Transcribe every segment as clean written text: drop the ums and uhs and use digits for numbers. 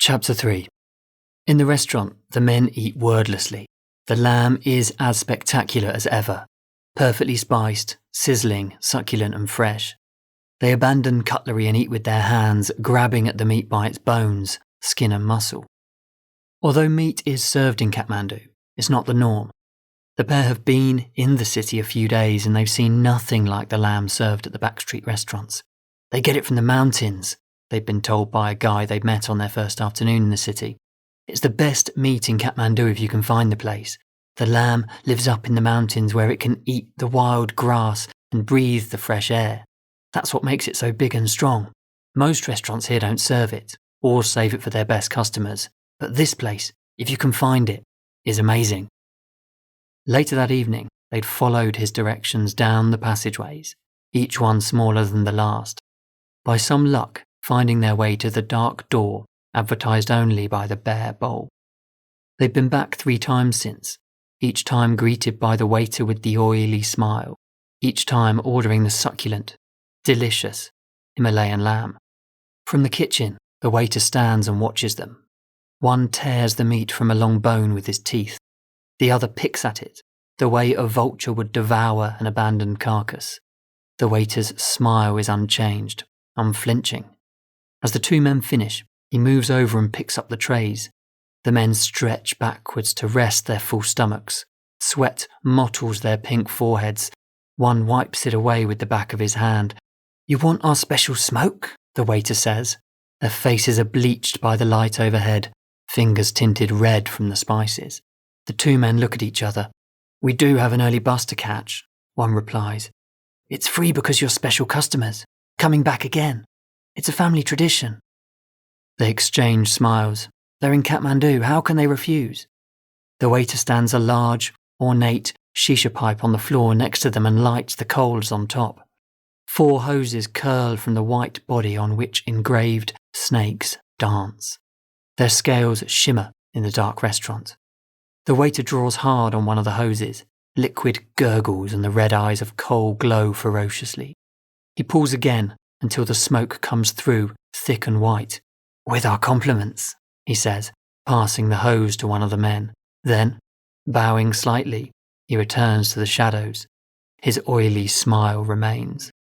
Chapter 3. In the restaurant, the men eat wordlessly. The lamb is as spectacular as ever, perfectly spiced, sizzling, succulent and fresh. They abandon cutlery and eat with their hands, grabbing at the meat by its bones, skin and muscle. Although meat is served in Kathmandu, it's not the norm. The pair have been in the city a few days and they've seen nothing like the lamb served at the backstreet restaurants. They get it from the mountains, they've been told by a guy they'd met on their first afternoon in the city. It's the best meat in Kathmandu if you can find the place. The lamb lives up in the mountains where it can eat the wild grass and breathe the fresh air. That's what makes it so big and strong. Most restaurants here don't serve it, or save it for their best customers. But this place, if you can find it, is amazing. Later that evening, they'd followed his directions down the passageways, each one smaller than the last. By some luck, finding their way to the dark door advertised only by the bare bowl. They'd been back 3 times since, each time greeted by the waiter with the oily smile, each time ordering the succulent, delicious Himalayan lamb. From the kitchen, the waiter stands and watches them. One tears the meat from a long bone with his teeth. The other picks at it, the way a vulture would devour an abandoned carcass. The waiter's smile is unchanged, unflinching. As the 2 men finish, he moves over and picks up the trays. The men stretch backwards to rest their full stomachs. Sweat mottles their pink foreheads. One wipes it away with the back of his hand. "You want our special smoke?" the waiter says. Their faces are bleached by the light overhead, fingers tinted red from the spices. The 2 men look at each other. "We do have an early bus to catch," one replies. "It's free because you're special customers, coming back again. It's a family tradition." They exchange smiles. They're in Kathmandu, how can they refuse? The waiter stands a large, ornate shisha pipe on the floor next to them and lights the coals on top. 4 hoses curl from the white body on which engraved snakes dance. Their scales shimmer in the dark restaurant. The waiter draws hard on one of the hoses. Liquid gurgles and the red eyes of coal glow ferociously. He pulls again until the smoke comes through, thick and white. "With our compliments," he says, passing the hose to one of the men. Then, bowing slightly, he returns to the shadows. His oily smile remains.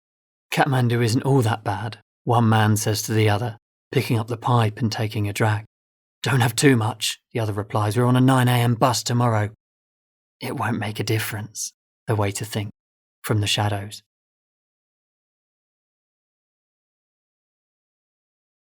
"Kathmandu isn't all that bad," one man says to the other, picking up the pipe and taking a drag. "Don't have too much," the other replies. "We're on a 9 a.m. bus tomorrow." "It won't make a difference," the waiter thinks, from the shadows.